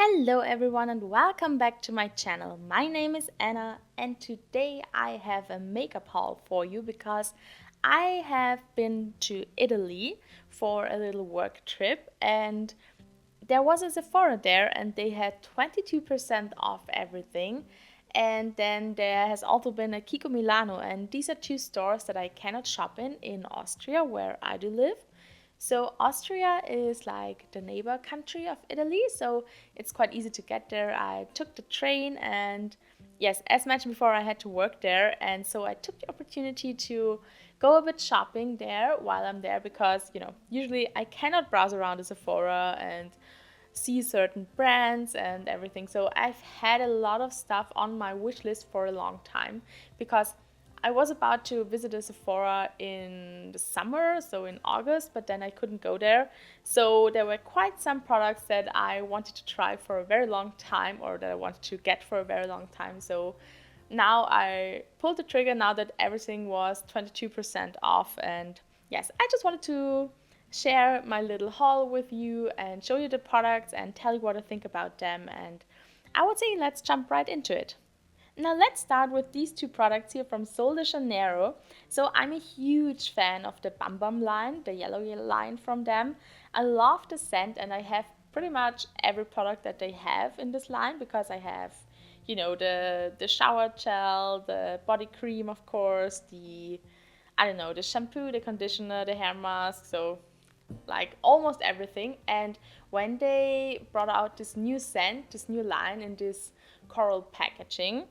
Hello everyone and welcome back to my channel. My name is Anna and today I have a makeup haul for you because I have been to Italy for a little work trip and there was a Sephora there and they had 22% off everything. And then there has also been a Kiko Milano, and these are two stores that I cannot shop in Austria where I do live. So Austria is like the neighbor country of Italy, so it's quite easy to get there. I took the train and yes, as mentioned before, I had to work there, and so I took the opportunity to go a bit shopping there while I'm there because, usually I cannot browse around a Sephora and see certain brands and everything. So I've had a lot of stuff on my wish list for a long time because I was about to visit a Sephora in the summer, so in August, but then I couldn't go there. So there were quite some products that I wanted to try for a very long time or that I wanted to get for a very long time. So now I pulled the trigger now that everything was 22% off. And yes, I just wanted to share my little haul with you and show you the products and tell you what I think about them. And I would say let's jump right into it. Now let's start with these two products here from Seoul De Chanero. So I'm a huge fan of the Bum Bum line, the yellow line from them. I love the scent and I have pretty much every product that they have in this line because I have, the shower gel, the body cream, of course, the shampoo, the conditioner, the hair mask. So like almost everything. And when they brought out this new scent, this new line in this coral packaging,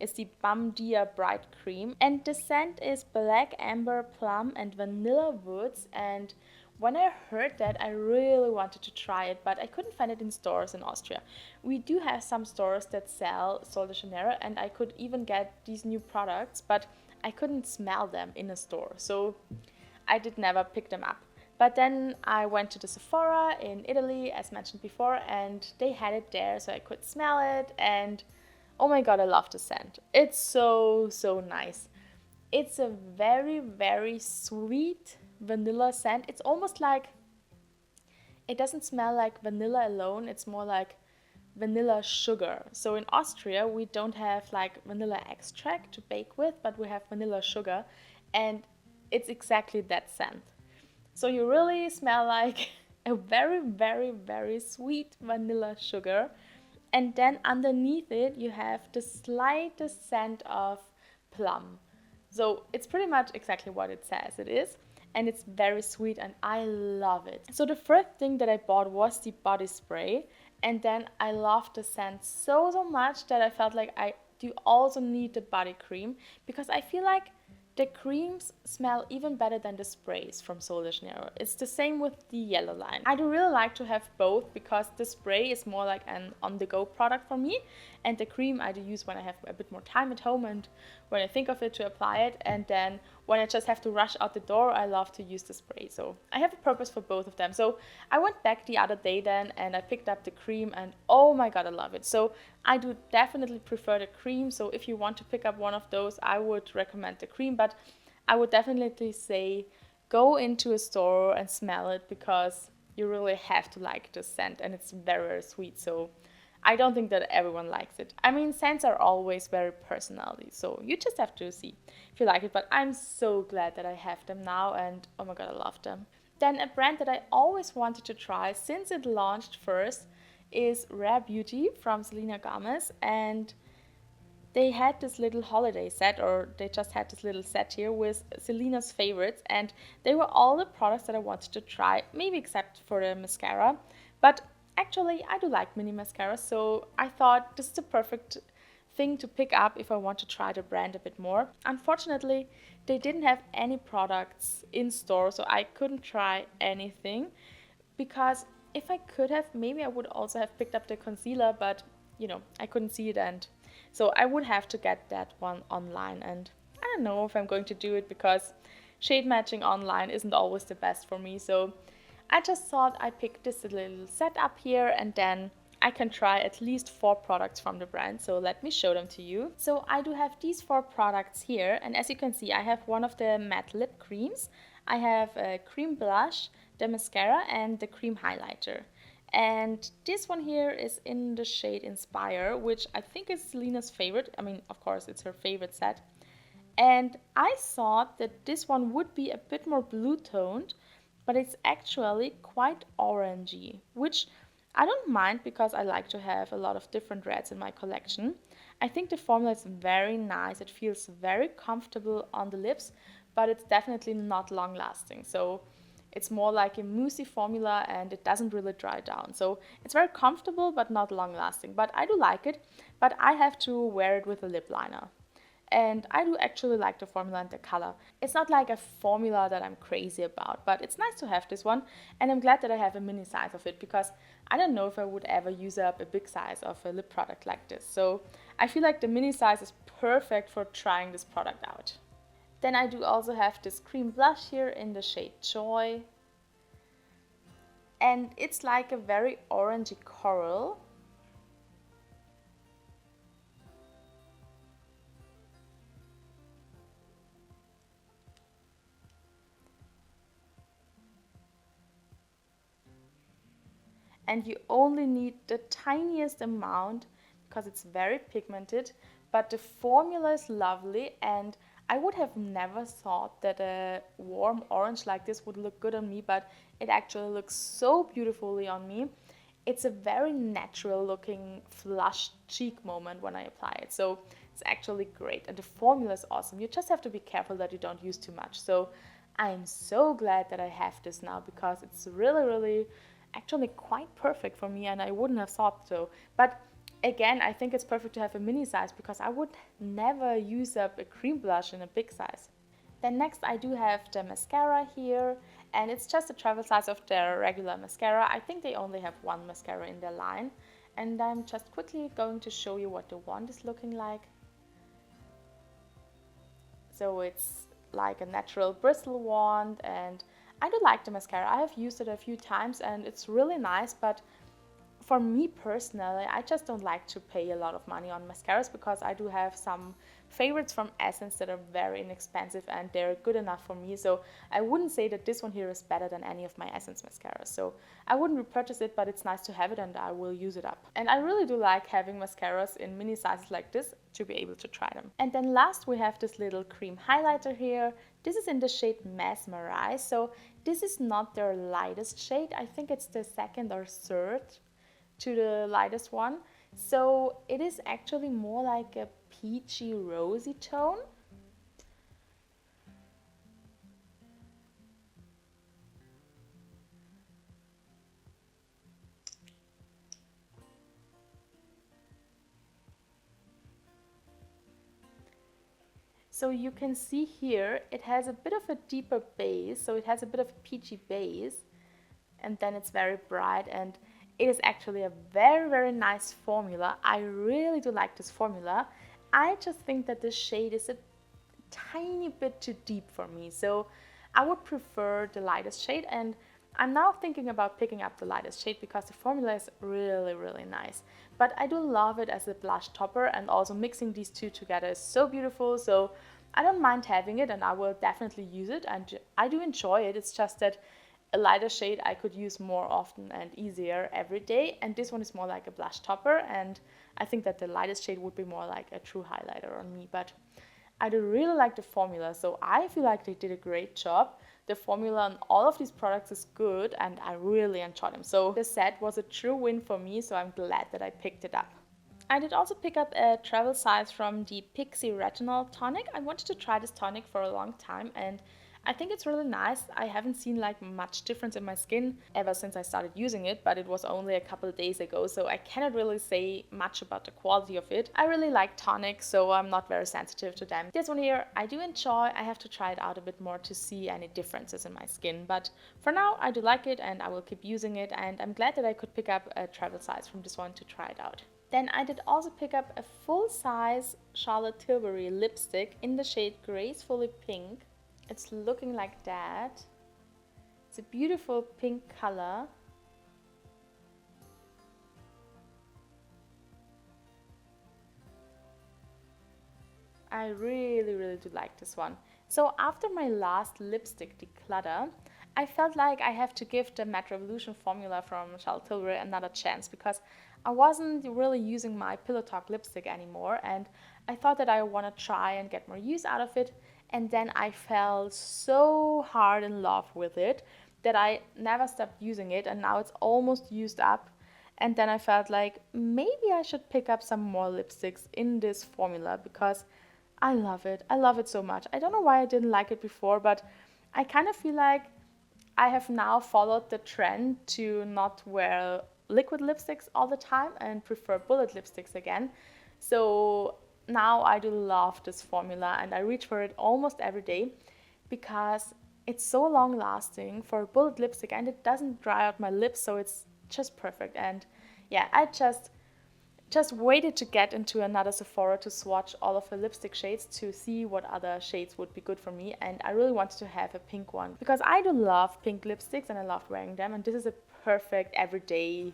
it's the Bum Dia Bright Cream. And the scent is black amber, plum, and vanilla woods. And when I heard that, I really wanted to try it, but I couldn't find it in stores in Austria. We do have some stores that sell Sol de Janeiro, and I could even get these new products, but I couldn't smell them in a store. So I did never pick them up. But then I went to the Sephora in Italy, as mentioned before, and they had it there, so I could smell it. And oh my god, I love the scent. It's so, so nice. It's a very, very sweet vanilla scent. It's almost like it doesn't smell like vanilla alone, it's more like vanilla sugar. So in Austria, we don't have like vanilla extract to bake with, but we have vanilla sugar, and it's exactly that scent. So you really smell like a very, very, very sweet vanilla sugar. And then underneath it, you have the slightest scent of plum. So it's pretty much exactly what it says it is. And it's very sweet and I love it. So the first thing that I bought was the body spray. And then I loved the scent so, so much that I felt like I do also need the body cream because I feel like the creams smell even better than the sprays from Sol de Janeiro. It's the same with the yellow line. I do really like to have both because the spray is more like an on-the-go product for me, and the cream I do use when I have a bit more time at home and when I think of it to apply it, and then when I just have to rush out the door, I love to use the spray. So I have a purpose for both of them. So I went back the other day then and I picked up the cream and oh my god, I love it. So I do definitely prefer the cream. So if you want to pick up one of those, I would recommend the cream, but I would definitely say go into a store and smell it because you really have to like the scent and it's very, very sweet. So I don't think that everyone likes it. I mean, scents are always very personally, so you just have to see if you like it. But I'm so glad that I have them now, and oh my god, I love them. Then a brand that I always wanted to try since it launched first is Rare Beauty from Selena Gomez, and they had this little holiday set, or they just had this little set here with Selena's favorites, and they were all the products that I wanted to try, maybe except for the mascara. But actually, I do like mini mascara, so I thought this is the perfect thing to pick up if I want to try the brand a bit more. Unfortunately, they didn't have any products in store, so I couldn't try anything because if I could have, maybe I would also have picked up the concealer, but I couldn't see it, and so I would have to get that one online. And I don't know if I'm going to do it because shade matching online isn't always the best for me. So I just thought I picked this little setup here and then I can try at least 4 products from the brand. So let me show them to you. So I do have these 4 products here, and as you can see, I have one of the matte lip creams, I have a cream blush, the mascara and the cream highlighter. And this one here is in the shade Inspire, which I think is Lena's favorite. I mean, of course, it's her favorite set. And I thought that this one would be a bit more blue toned, but it's actually quite orangey, which I don't mind because I like to have a lot of different reds in my collection. I think the formula is very nice. It feels very comfortable on the lips, but it's definitely not long lasting. So it's more like a moussey formula and it doesn't really dry down. So it's very comfortable but not long lasting. But I do like it, but I have to wear it with a lip liner. And I do actually like the formula and the color. It's not like a formula that I'm crazy about, but it's nice to have this one. And I'm glad that I have a mini size of it because I don't know if I would ever use up a big size of a lip product like this. So I feel like the mini size is perfect for trying this product out. Then I do also have this cream blush here in the shade Joy. And it's like a very orangey coral. And you only need the tiniest amount because it's very pigmented, but the formula is lovely, and I would have never thought that a warm orange like this would look good on me, but it actually looks so beautifully on me. It's a very natural looking flushed cheek moment when I apply it, so it's actually great, and the formula is awesome. You just have to be careful that you don't use too much. So I'm so glad that I have this now because it's really actually quite perfect for me, and I wouldn't have thought so. But again, I think it's perfect to have a mini size because I would never use up a cream blush in a big size. Then next I do have the mascara here, and it's just a travel size of their regular mascara. I think they only have one mascara in their line, and I'm just quickly going to show you what the wand is looking like. So it's like a natural bristle wand, and I do like the mascara. I have used it a few times and it's really nice, but for me personally, I just don't like to pay a lot of money on mascaras because I do have some favorites from Essence that are very inexpensive and they're good enough for me. So I wouldn't say that this one here is better than any of my Essence mascaras. So I wouldn't repurchase it, but it's nice to have it and I will use it up. And I really do like having mascaras in mini sizes like this to be able to try them. And then last we have this little cream highlighter here. This is in the shade Mesmerize. So this is not their lightest shade. I think it's the second or third to the lightest one. So it is actually more like a peachy rosy tone. So you can see here it has a bit of a deeper base, so it has a bit of a peachy base, and then it's very bright, and it is actually a very nice formula. I really do like this formula. I just think that this shade is a tiny bit too deep for me, so I would prefer the lightest shade, and I'm now thinking about picking up the lightest shade because the formula is really nice. But I do love it as a blush topper, and also mixing these two together is so beautiful, so I don't mind having it and I will definitely use it, and I do enjoy it. It's just that a lighter shade I could use more often and easier every day, and this one is more like a blush topper, and I think that the lightest shade would be more like a true highlighter on me. But I do really like the formula, so I feel like they did a great job. The formula on all of these products is good and I really enjoy them. So the set was a true win for me, so I'm glad that I picked it up. I did also pick up a travel size from the Pixie Retinol tonic. I wanted to try this tonic for a long time and I think it's really nice. I haven't seen like much difference in my skin ever since I started using it, but it was only a couple of days ago, so I cannot really say much about the quality of it. I really like tonic, so I'm not very sensitive to them. This one here I do enjoy. I have to try it out a bit more to see any differences in my skin, but for now I do like it and I will keep using it, and I'm glad that I could pick up a travel size from this one to try it out. Then I did also pick up a full-size Charlotte Tilbury lipstick in the shade Gracefully Pink. It's looking like that. It's a beautiful pink color. I really do like this one. So after my last lipstick declutter, I felt like I have to give the Matte Revolution formula from Charlotte Tilbury another chance because I wasn't really using my Pillow Talk lipstick anymore, and I thought that I want to try and get more use out of it. And then I fell so hard in love with it that I never stopped using it, and now it's almost used up. And then I felt like maybe I should pick up some more lipsticks in this formula because I love it. I love it so much. I don't know why I didn't like it before, but I kind of feel like I have now followed the trend to not wear liquid lipsticks all the time and prefer bullet lipsticks again. So now I do love this formula and I reach for it almost every day because it's so long lasting for a bullet lipstick and it doesn't dry out my lips, so it's just perfect. And yeah, I just waited to get into another Sephora to swatch all of the lipstick shades to see what other shades would be good for me, and I really wanted to have a pink one because I do love pink lipsticks and I love wearing them, and this is a perfect everyday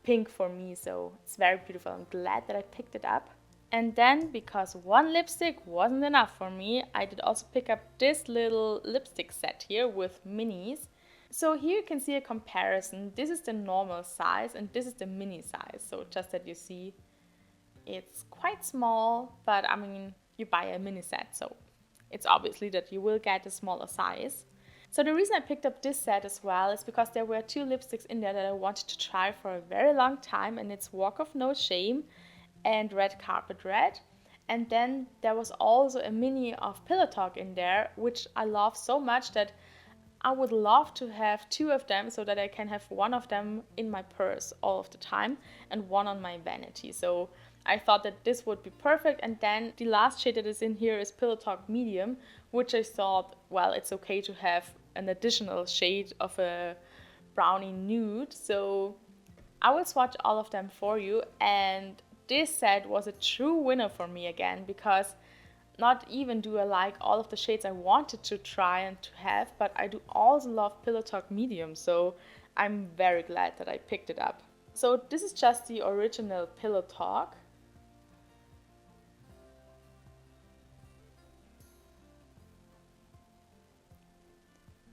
pink for me, so it's very beautiful. I'm glad that I picked it up. And then, because one lipstick wasn't enough for me, I did also pick up this little lipstick set here with minis. So here you can see a comparison. This is the normal size and this is the mini size. So just that you see it's quite small, but I mean, you buy a mini set, so it's obviously that you will get a smaller size. So the reason I picked up this set as well is because there were two lipsticks in there that I wanted to try for a very long time, and it's Walk of No Shame and Red Carpet Red. And then there was also a mini of Pillow Talk in there, which I love so much that I would love to have two of them so that I can have one of them in my purse all of the time and one on my vanity. So I thought that this would be perfect. And then the last shade that is in here is Pillow Talk Medium, which I thought, well, it's okay to have an additional shade of a brownie nude. So I will swatch all of them for you. And this set was a true winner for me again because not even do I like all of the shades I wanted to try and to have, but I do also love Pillow Talk Medium, so I'm very glad that I picked it up. So this is just the original Pillow Talk.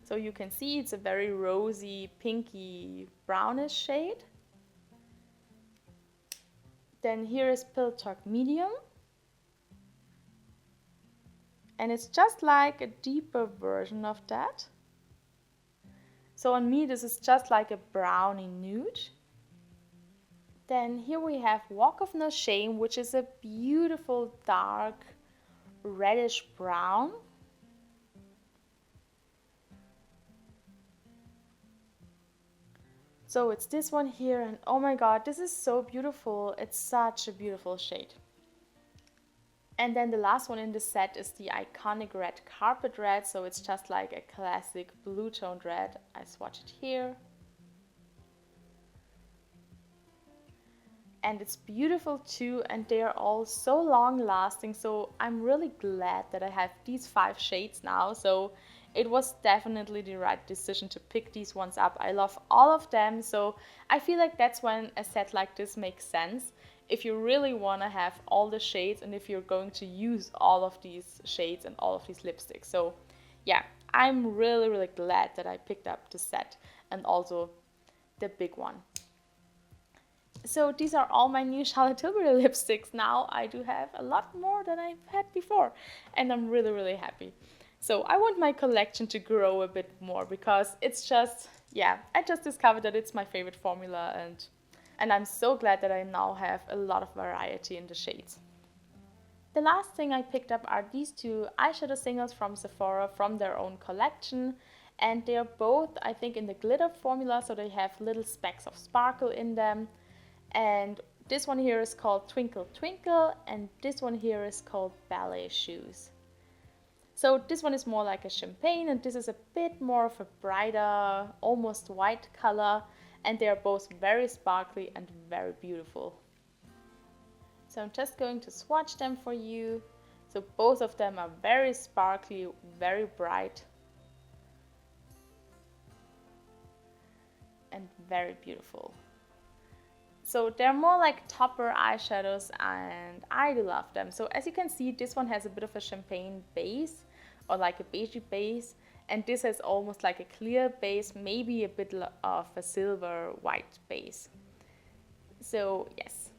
So you can see it's a very rosy, pinky, brownish shade. Then here is Pillow Talk Medium. And it's just like a deeper version of that. So on me, this is just like a brownie nude. Then here we have Walk of No Shame, which is a beautiful dark reddish brown. So it's this one here, and oh my god, this is so beautiful. It's such a beautiful shade. And then the last one in the set is the iconic Red Carpet Red, so it's just like a classic blue toned red. I swatch it here. And it's beautiful too, and they are all so long lasting, so I'm really glad that I have these 5 shades now. So it was definitely the right decision to pick these ones up. I love all of them, so I feel like that's when a set like this makes sense. If you really want to have all the shades and if you're going to use all of these shades and all of these lipsticks. So yeah, I'm really glad that I picked up the set and also the big one. So these are all my new Charlotte Tilbury lipsticks. Now I do have a lot more than I've had before and I'm really happy. So I want my collection to grow a bit more because it's just, yeah, I just discovered that it's my favorite formula, and I'm so glad that I now have a lot of variety in the shades. The last thing I picked up are these two eyeshadow singles from Sephora from their own collection, and they are both, I think, in the glitter formula, so they have little specks of sparkle in them. And this one here is called Twinkle Twinkle, and this one here is called Ballet Shoes. So this one is more like a champagne, and this is a bit more of a brighter, almost white color, and they are both very sparkly and very beautiful. So I'm just going to swatch them for you. So both of them are very sparkly, very bright, and very beautiful. So they're more like topper eyeshadows and I do love them. So as you can see, this one has a bit of a champagne base or like a beigey base, And this has almost like a clear base, maybe a bit of a silver white base. So yes,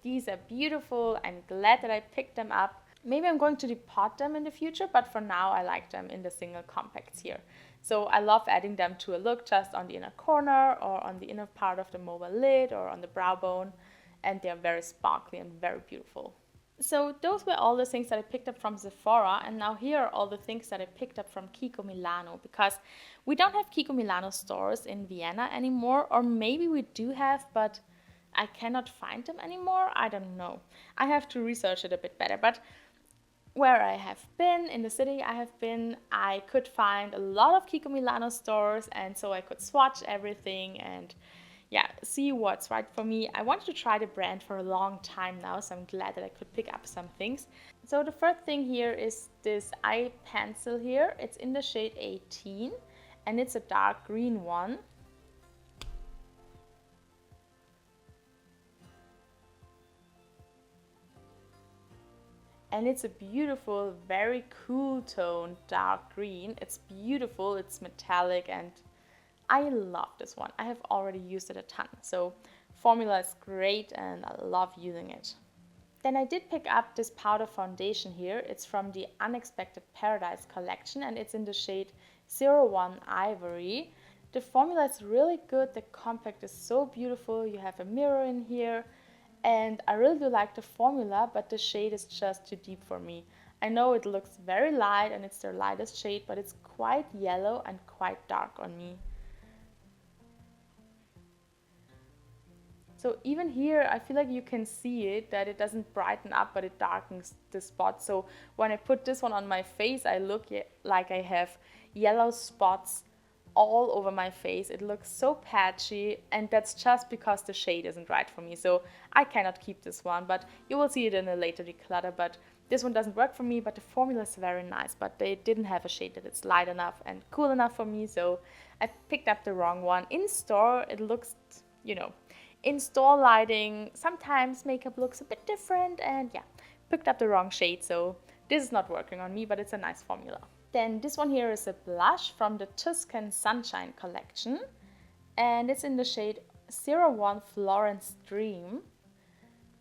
these are beautiful. I'm glad that I picked them up. Maybe I'm going to depot them in the future, but for now I like them in the single compacts here. So I love adding them to a look just on the inner corner or on the inner part of the mobile lid or on the brow bone, and they're very sparkly and very beautiful. So those were all the things that I picked up from Sephora, and now here are all the things that I picked up from Kiko Milano, because we don't have Kiko Milano stores in Vienna anymore, or maybe we do have, but I cannot find them anymore. I don't know. I have to research it a bit better, but where I have been, in the city I have been, I could find a lot of Kiko Milano stores, and so I could swatch everything and yeah, see what's right for me. I wanted to try the brand for a long time now, so I'm glad that I could pick up some things. So the first thing here is this eye pencil here. It's in the shade 18 and it's a dark green one. And it's a beautiful, very cool tone, dark green. It's beautiful, it's metallic, and I love this one. I have already used it a ton. So formula is great and I love using it. Then I did pick up this powder foundation here. It's from the Unexpected Paradise collection and it's in the shade 01 Ivory. The formula is really good. The compact is so beautiful. You have a mirror in here. And I really do like the formula, but the shade is just too deep for me. I know it looks very light and it's their lightest shade, but it's quite yellow and quite dark on me. So even here, I feel like you can see it, that it doesn't brighten up, but it darkens the spot. So when I put this one on my face, I look like I have yellow spots all over my face. It looks so patchy, and that's just because the shade isn't right for me. So I cannot keep this one, but you will see it in a later declutter. But this one doesn't work for me, but the formula is very nice. But they didn't have a shade that is light enough and cool enough for me, so I picked up the wrong one. In store, it looks, you know, in store lighting, sometimes makeup looks a bit different, and yeah, picked up the wrong shade, so this is not working on me, but it's a nice formula. Then this one here is a blush from the Tuscan Sunshine collection, and it's in the shade 01 Florence Dream,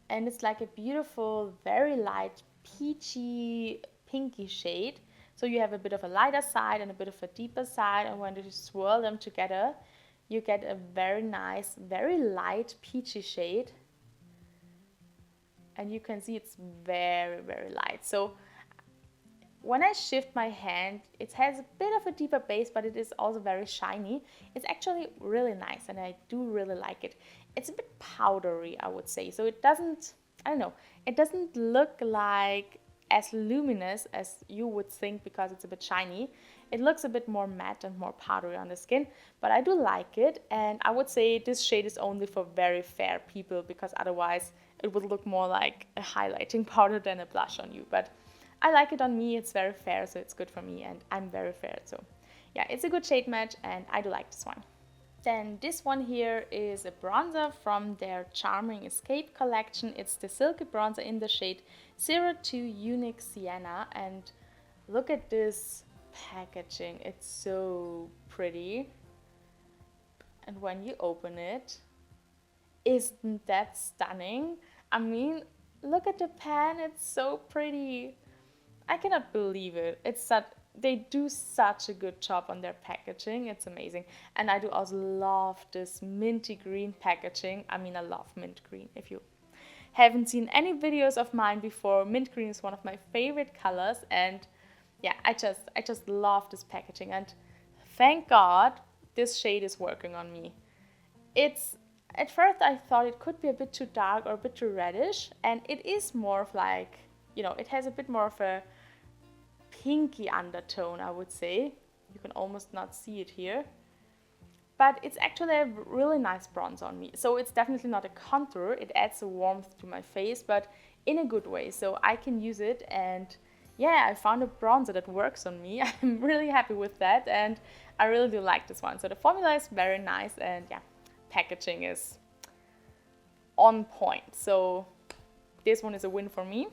and it's like a beautiful, very light, peachy, pinky shade. So you have a bit of a lighter side and a bit of a deeper side, and when you swirl them together, you get a very nice, very light peachy shade. And you can see it's very, very light. So when I shift my hand, it has a bit of a deeper base, but it is also very shiny. It's actually really nice and I do really like it. It's a bit powdery, I would say. So it doesn't, I don't know, it doesn't look like as luminous as you would think because it's a bit shiny. It looks a bit more matte and more powdery on the skin, but I do like it, and I would say this shade is only for very fair people because otherwise it would look more like a highlighting powder than a blush on you. But I like it on me, it's very fair, so it's good for me, and I'm very fair, so yeah, it's a good shade match and I do like this one. Then this one here is a bronzer from their Charming Escape collection. It's the Silky Bronzer in the shade 02 Unique Sienna, and look at this packaging. It's so pretty. And when you open it, isn't that stunning? I mean, look at the pan. It's so pretty. I cannot believe it. They do such a good job on their packaging. It's amazing. And I do also love this minty green packaging. I mean, I love mint green. If you haven't seen any videos of mine before, mint green is one of my favorite colors, and yeah, I just love this packaging, and thank God this shade is working on me. It's, at first I thought it could be a bit too dark or a bit too reddish, and it is more of like, you know, it has a bit more of a pinky undertone, I would say. You can almost not see it here. But it's actually a really nice bronze on me. So it's definitely not a contour. It adds a warmth to my face, but in a good way. So I can use it, and yeah, I found a bronzer that works on me. I'm really happy with that, and I really do like this one. So the formula is very nice, and yeah, packaging is on point. So this one is a win for me.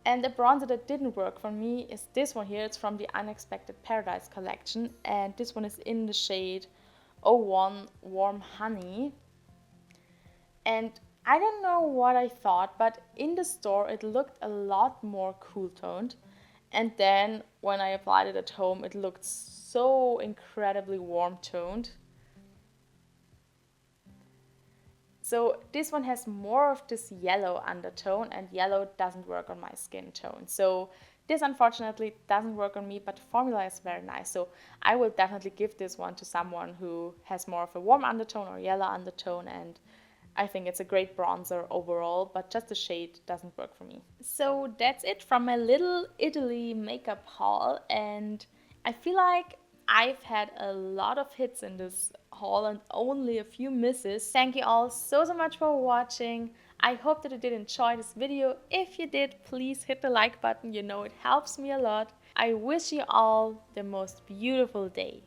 And the bronzer that didn't work for me is this one here. It's from the Unexpected Paradise collection, and this one is in the shade 01 Warm Honey. And I don't know what I thought, but in the store it looked a lot more cool toned. And then when I applied it at home, it looked so incredibly warm toned. So this one has more of this yellow undertone, and yellow doesn't work on my skin tone. So this unfortunately doesn't work on me, but the formula is very nice. So I will definitely give this one to someone who has more of a warm undertone or yellow undertone, and I think it's a great bronzer overall, but just the shade doesn't work for me. So that's it from my little Italy makeup haul, and I feel like I've had a lot of hits in this haul and only a few misses. Thank you all so much for watching. I hope that you did enjoy this video. If you did, please hit the like button. You know it helps me a lot. I wish you all the most beautiful day.